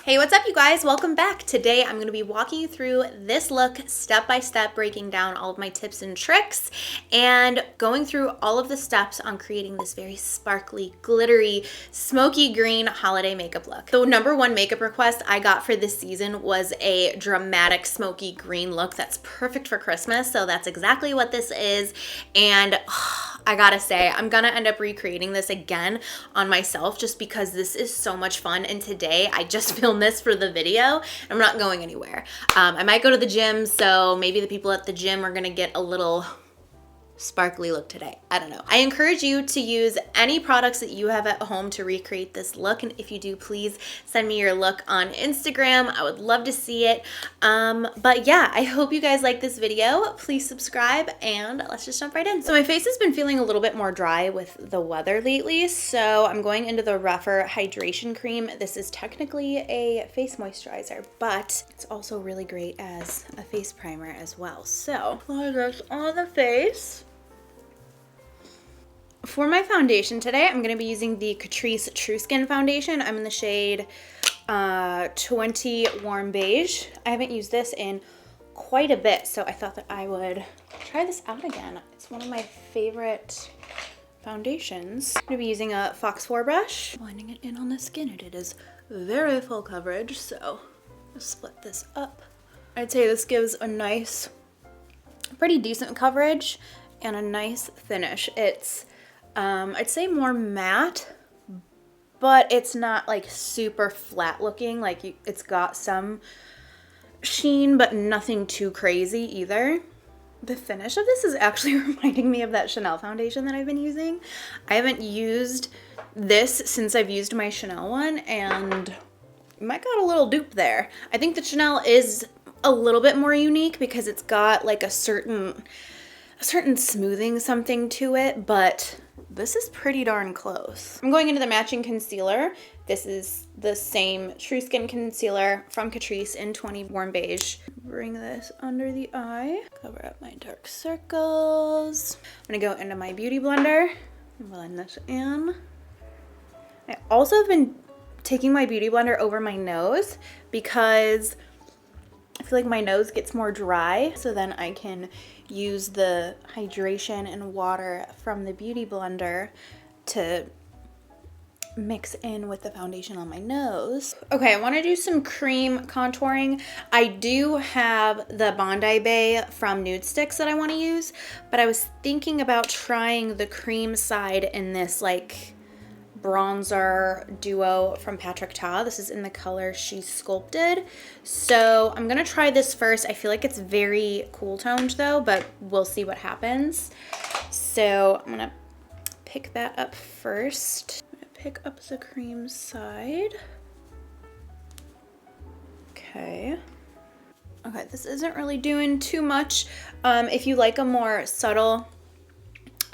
Hey, what's up you guys? Welcome back. Today I'm going to be walking you through this look step by step, breaking down all of my tips and tricks and going through all of the steps on creating this very sparkly, glittery, smoky green holiday makeup look. The number one makeup request I got for this season was a dramatic smoky green look that's perfect for Christmas, so that's exactly what this is. And I gotta say, I'm gonna end up recreating this again on myself just because this is so much fun. And today I just filmed this for the video. I'm not going anywhere. I might go to the gym, so maybe the people at the gym are gonna get a little sparkly look today. I don't know. I encourage you to use any products that you have at home to recreate this look. And if you do, please send me your look on Instagram. I would love to see it. But yeah, I hope you guys like this video. Please subscribe and let's just jump right in. So my face has been feeling a little bit more dry with the weather lately. So I'm going into the rougher hydration cream. This is technically a face moisturizer, but it's also really great as a face primer as well. So apply this on the face. For my foundation today, I'm going to be using the Catrice True Skin foundation. I'm in the shade 20 Warm Beige. I haven't used this in quite a bit, so I thought that I would try this out again. It's one of my favorite foundations. I'm going to be using a Fox 4 brush, blending it in on the skin. It is very full coverage, so I'll split this up. I'd say this gives a nice, pretty decent coverage and a nice finish. It's I'd say more matte, but it's not like super flat looking. Like it's got some sheen, but nothing too crazy either. The finish of this is actually reminding me of that Chanel foundation that I've been using. I haven't used this since I've used my Chanel one, and I might got a little dupe there. I think the Chanel is a little bit more unique because it's got like a certain smoothing something to it, but this is pretty darn close. I'm going into the matching concealer. This is the same True Skin concealer from Catrice in 20 Warm Beige. Bring this under the eye, cover up my dark circles. I'm gonna go into my beauty blender and blend this in. I also have been taking my beauty blender over my nose because I feel like my nose gets more dry, so then I can use the hydration and water from the beauty blender to mix in with the foundation on my nose. Okay, I want to do some cream contouring. I do have the Bondi Bay from Nude Sticks that I want to use, but I was thinking about trying the cream side in this like bronzer duo from Patrick Ta. This is in the color She Sculpted. So I'm gonna try this first. I feel like it's very cool toned though, but we'll see what happens. So I'm gonna pick that up first. I'm gonna pick up the cream side. Okay, this isn't really doing too much. If you like a more subtle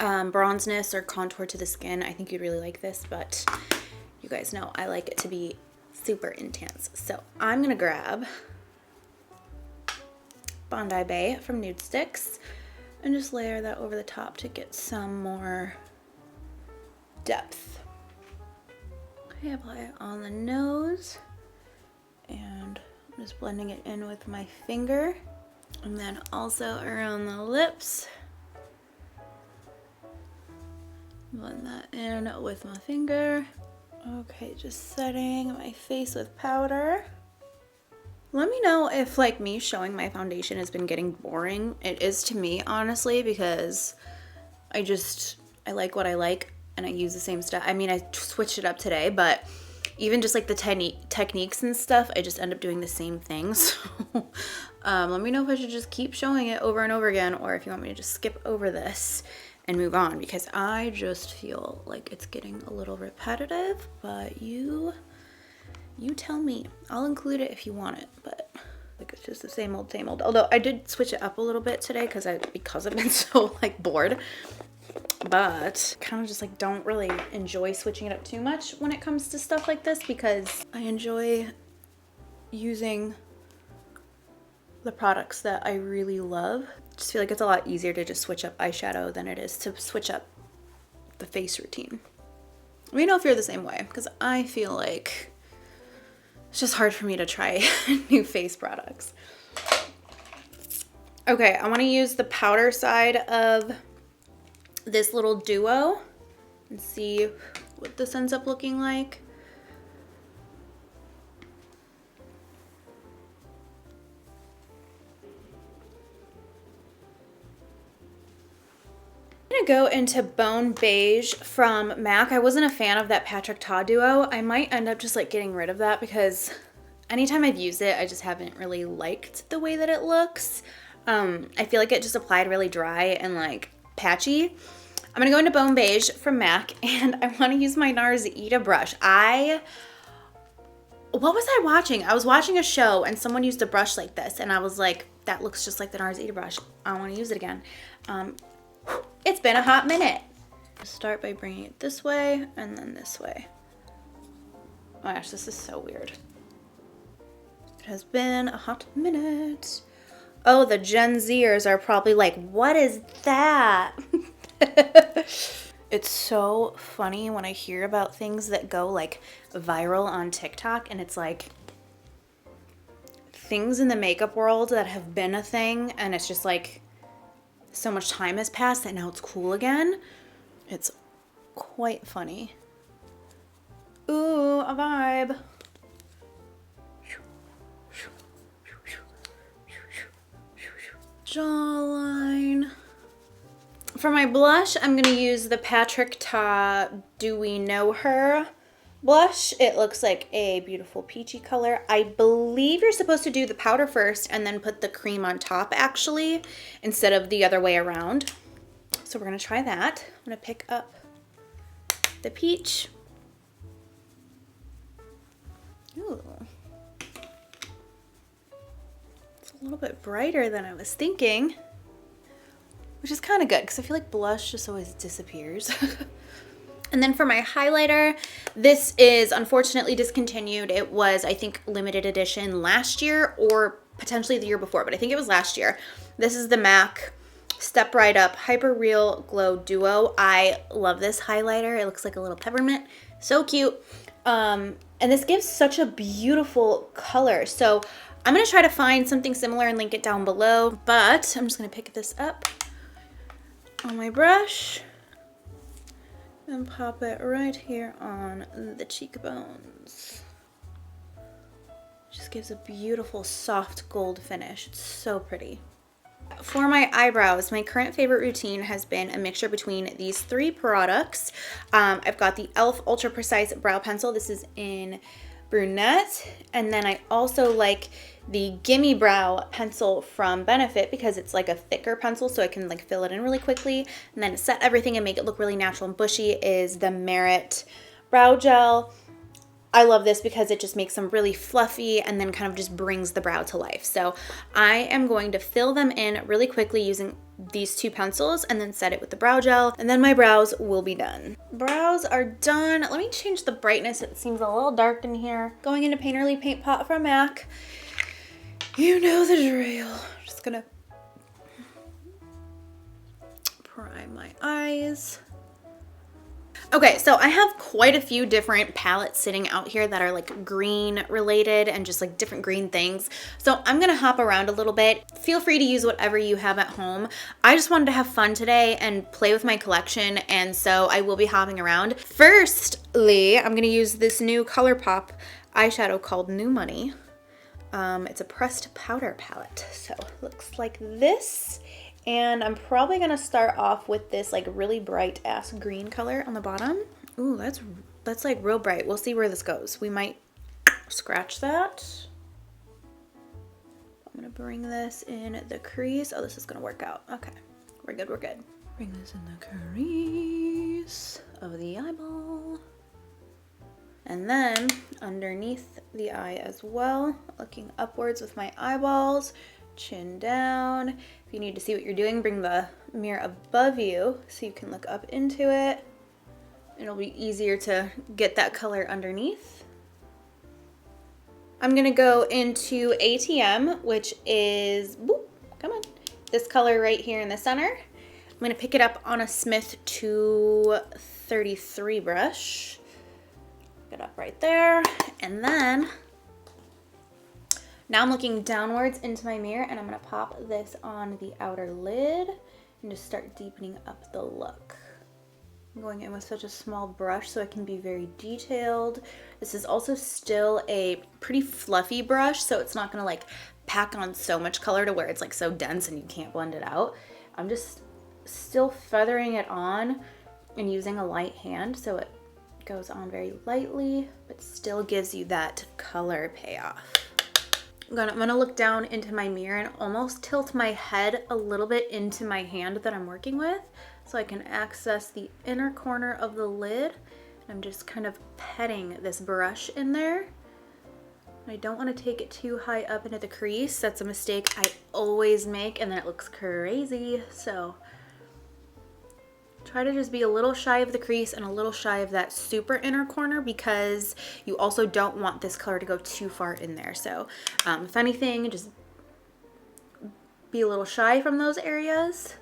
bronzeness or contour to the skin, I think you'd really like this, but you guys know I like it to be super intense. So I'm gonna grab Bondi Bay from Nude Sticks and just layer that over the top to get some more depth. Okay, apply it on the nose and I'm just blending it in with my finger, and then also around the lips. Blend that in with my finger. Okay, just setting my face with powder. Let me know if like me showing my foundation has been getting boring. It is to me, honestly, because I like what I like and I use the same stuff. I mean, I switched it up today, but even just like the techniques and stuff, I just end up doing the same thing. So let me know if I should just keep showing it over and over again, or if you want me to just skip over this and move on, because I just feel like it's getting a little repetitive. But you tell me. I'll include it if you want it, but like it's just the same old, same old. Although I did switch it up a little bit today because I've been so like bored, but kind of just like don't really enjoy switching it up too much when it comes to stuff like this, because I enjoy using the products that I really love. Just feel like it's a lot easier to just switch up eyeshadow than it is to switch up the face routine. Let me know if you're the same way, because I feel like It's just hard for me to try new face products. Okay, I want to use the powder side of this little duo and see what this ends up looking like. I'm gonna go into Bone Beige from MAC. I wasn't a fan of that Patrick Ta duo. I might end up just like getting rid of that because anytime I've used it, I just haven't really liked the way that it looks. I feel like it just applied really dry and like patchy. I'm gonna go into Bone Beige from MAC and I wanna use my NARS Ita brush. What was I watching? I was watching a show and someone used a brush like this and I was like, that looks just like the NARS Ita brush. I wanna use it again. It's been a hot minute. Start by bringing it this way and then this way. Oh my gosh, this is so weird. It has been a hot minute. Oh, the Gen Zers are probably like, what is that? It's so funny when I hear about things that go like viral on TikTok and it's like things in the makeup world that have been a thing and it's just like so much time has passed that now it's cool again. It's quite funny. Ooh, a vibe. Jawline. For my blush, I'm gonna use the Patrick Ta Do We Know Her blush. It looks like a beautiful peachy color. I believe you're supposed to do the powder first and then put the cream on top actually, instead of the other way around. So we're gonna try that. I'm gonna pick up the peach. Ooh. It's a little bit brighter than I was thinking, which is kind of good because I feel like blush just always disappears. And then for my highlighter, this is unfortunately discontinued. It was, I think, limited edition last year or potentially the year before, but I think it was last year. This is the MAC Step Right Up Hyper Real Glow Duo. I love this highlighter. It looks like a little peppermint. So cute. And this gives such a beautiful color. So I'm going to try to find something similar and link it down below, but I'm just going to pick this up on my brush and pop it right here on the cheekbones. Just gives a beautiful soft gold finish. It's so pretty. For my eyebrows, my current favorite routine has been a mixture between these three products. I've got the e.l.f. Ultra Precise Brow Pencil. This is in brunette. And then I also like the Gimme Brow pencil from Benefit because it's like a thicker pencil so I can like fill it in really quickly. And then to set everything and make it look really natural and bushy is the Merit Brow Gel. I love this because it just makes them really fluffy and then kind of just brings the brow to life. So I am going to fill them in really quickly using these two pencils and then set it with the brow gel, and then my brows will be done. Brows are done. Let me change the brightness. It seems a little dark in here. Going into Painterly Paint Pot from MAC. You know the drill. Just gonna prime my eyes. Okay, so I have quite a few different palettes sitting out here that are like green related and just like different green things. So I'm gonna hop around a little bit. Feel free to use whatever you have at home. I just wanted to have fun today and play with my collection, and so I will be hopping around. Firstly, I'm gonna use this new ColourPop eyeshadow called New Money. It's a pressed powder palette, so it looks like this. And I'm probably gonna start off with this like really bright ass green color on the bottom. Ooh, that's like real bright. We'll see where this goes. We might scratch that. I'm gonna bring this in the crease. Oh, this is gonna work out. Okay, we're good, we're good. Bring this in the crease of the eyeball. And then underneath the eye as well, looking upwards with my eyeballs, chin down. If you need to see what you're doing, bring the mirror above you so you can look up into it. It'll be easier to get that color underneath. I'm gonna go into ATM, which is, whoop, come on, this color right here in the center. I'm gonna pick it up on a Smith 233 brush. Get up right there, and then Now I'm looking downwards into my mirror and I'm gonna pop this on the outer lid and just start deepening up the look. I'm going in with such a small brush so it can be very detailed. This is also still a pretty fluffy brush, so it's not gonna like pack on so much color to where it's like so dense and you can't blend it out. I'm just still feathering it on and using a light hand so it goes on very lightly, but still gives you that color payoff. I'm gonna look down into my mirror and almost tilt my head a little bit into my hand that I'm working with so I can access the inner corner of the lid. I'm just kind of petting this brush in there. I don't want to take it too high up into the crease. That's a mistake I always make and then it looks crazy. So try to just be a little shy of the crease and a little shy of that super inner corner because you also don't want this color to go too far in there. So if anything, just be a little shy from those areas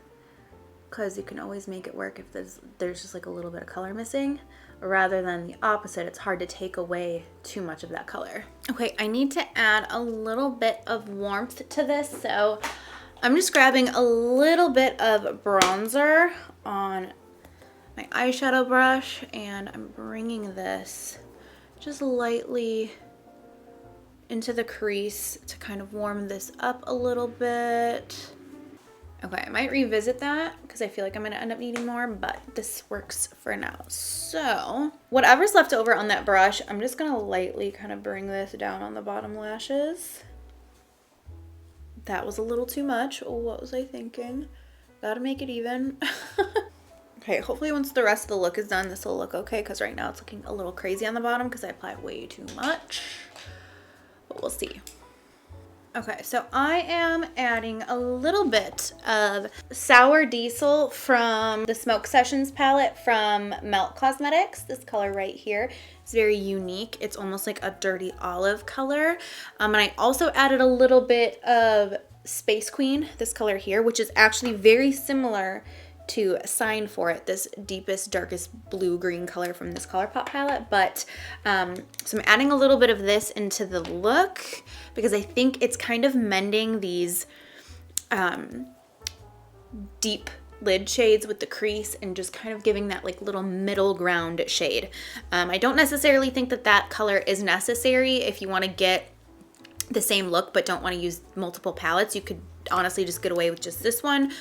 because you can always make it work if there's just like a little bit of color missing, rather than the opposite. It's hard to take away too much of that color. Okay, I need to add a little bit of warmth to this, so I'm just grabbing a little bit of bronzer on my eyeshadow brush and I'm bringing this just lightly into the crease to kind of warm this up a little bit. Okay, I might revisit that because I feel like I'm gonna end up needing more, but this works for now. So whatever's left over on that brush, I'm just gonna lightly kind of bring this down on the bottom lashes. That was a little too much. What was I thinking? Gotta make it even. Okay, hopefully once the rest of the look is done, this will look okay because right now it's looking a little crazy on the bottom because I applied way too much, but we'll see. Okay, so I am adding a little bit of Sour Diesel from the Smoke Sessions palette from Melt Cosmetics. This color right here is very unique. It's almost like a dirty olive color. And I also added a little bit of Space Queen, this color here, which is actually very similar to Sign for It, this deepest, darkest blue-green color from this ColourPop palette. But so I'm adding a little bit of this into the look because I think it's kind of mending these deep lid shades with the crease and just kind of giving that like little middle ground shade. I don't necessarily think that that color is necessary if you want to get the same look but don't want to use multiple palettes. You could honestly just get away with just this one,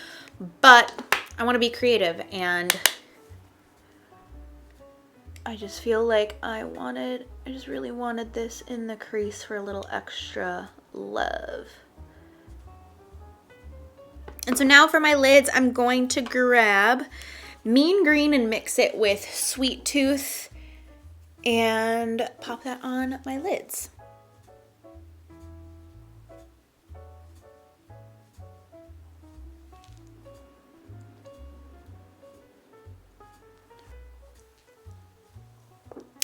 but I want to be creative and I just feel like I just really wanted this in the crease for a little extra love. And so now for my lids, I'm going to grab Mean Green and mix it with Sweet Tooth and pop that on my lids.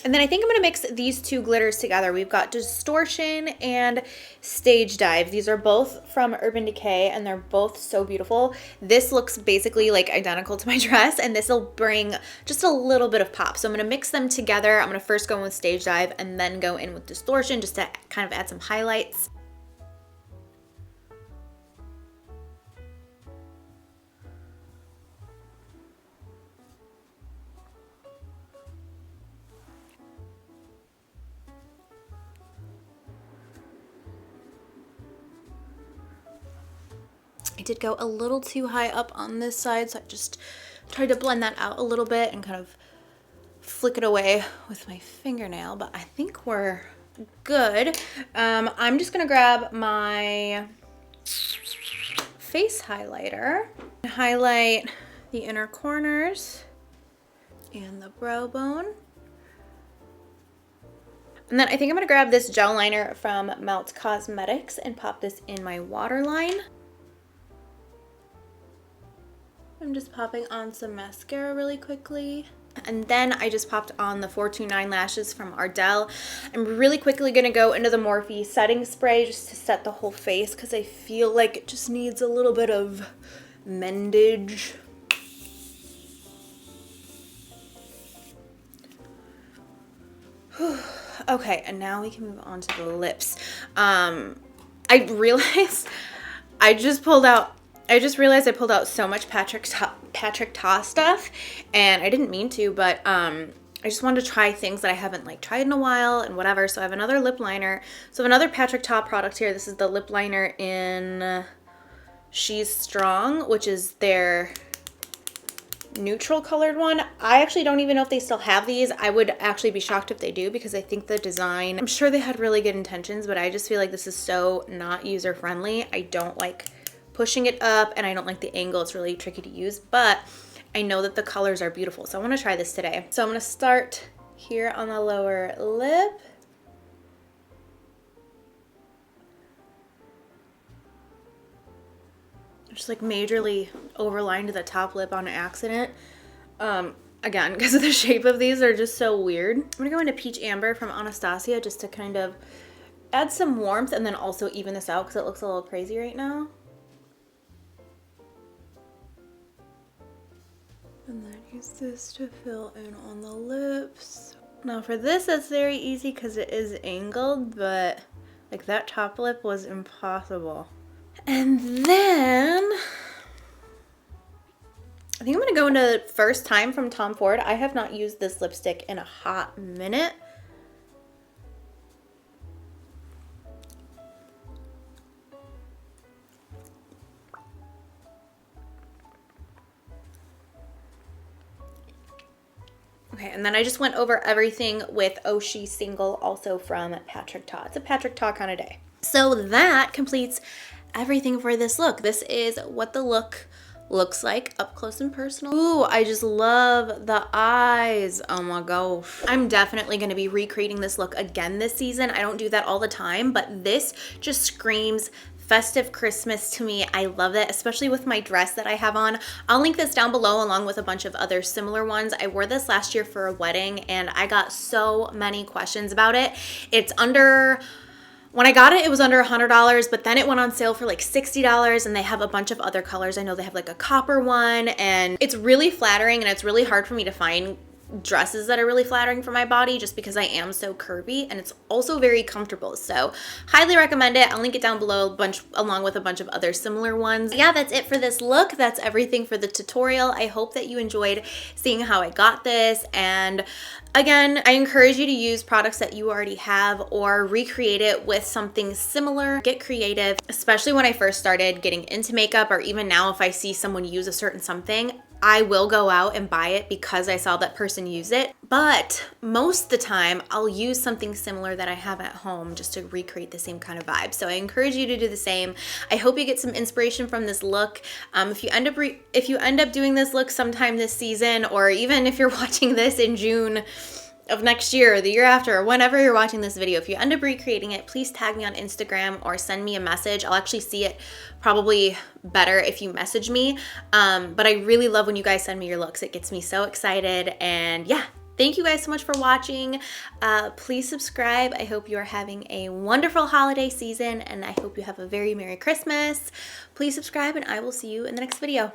And then I think I'm gonna mix these two glitters together. We've got Distortion and Stage Dive. These are both from Urban Decay and they're both so beautiful. This looks basically like identical to my dress and this will bring just a little bit of pop. So I'm gonna mix them together. I'm gonna first go in with Stage Dive and then go in with Distortion just to kind of add some highlights. I did go a little too high up on this side, so I just tried to blend that out a little bit and kind of flick it away with my fingernail, but I think we're good. I'm just gonna grab my face highlighter and highlight the inner corners and the brow bone. And then I think I'm gonna grab this gel liner from Melt Cosmetics and pop this in my waterline. I'm just popping on some mascara really quickly. And then I just popped on the 429 lashes from Ardell. I'm really quickly gonna go into the Morphe setting spray just to set the whole face because I feel like it just needs a little bit of mendage. Okay, and now we can move on to the lips. I realized I just realized I pulled out so much Patrick Ta stuff, and I didn't mean to, but I just wanted to try things that I haven't like tried in a while and whatever. So I have another lip liner. So I have another Patrick Ta product here. This is the lip liner in She's Strong, which is their neutral colored one. I actually don't even know if they still have these. I would actually be shocked if they do, because I think the design, I'm sure they had really good intentions, but I just feel like this is so not user friendly. I don't like pushing it up, and I don't like the angle. It's really tricky to use, but I know that the colors are beautiful, so I want to try this today. So I'm going to start here on the lower lip. Just like majorly overlined the top lip on accident. Again, because of the shape of these, they're just so weird. I'm gonna go into Peach Amber from Anastasia just to kind of add some warmth and then also even this out because it looks a little crazy right now. And then use this to fill in on the lips. Now for this, it's very easy because it is angled, but like that top lip was impossible. And then I think I'm going to go into First Time from Tom Ford. I have not used this lipstick in a hot minute. Okay, and then I just went over everything with Oh She Single, also from Patrick Ta. It's a Patrick Ta kind of day. So that completes everything for this look. This is what the look looks like up close and personal. Ooh, I just love the eyes. Oh my gosh. I'm definitely going to be recreating this look again this season. I don't do that all the time, but this just screams festive Christmas to me. I love it, especially with my dress that I have on. I'll link this down below along with a bunch of other similar ones. I wore this last year for a wedding and I got so many questions about it. It's under... When I got it, it was under $100, but then it went on sale for like $60, and they have a bunch of other colors. I know they have like a copper one, and it's really flattering, and it's really hard for me to find dresses that are really flattering for my body just because I am so curvy, and it's also very comfortable. So highly recommend it. I'll link it down below along with a bunch of other similar ones. Yeah, that's it for this look. That's everything for the tutorial. I hope that you enjoyed seeing how I got this, and again, I encourage you to use products that you already have or recreate it with something similar. Get creative, especially when I first started getting into makeup, or even now if I see someone use a certain something, I will go out and buy it because I saw that person use it. But most of the time, I'll use something similar that I have at home just to recreate the same kind of vibe. So I encourage you to do the same. I hope you get some inspiration from this look. If you end up doing this look sometime this season, or even if you're watching this in June of next year or the year after, or whenever you're watching this video, if you end up recreating it, please tag me on Instagram or send me a message. I'll actually see it probably better if you message me. But I really love when you guys send me your looks. It gets me so excited. And yeah, thank you guys so much for watching. Please subscribe. I hope you are having a wonderful holiday season, and I hope you have a very Merry Christmas. Please subscribe, and I will see you in the next video.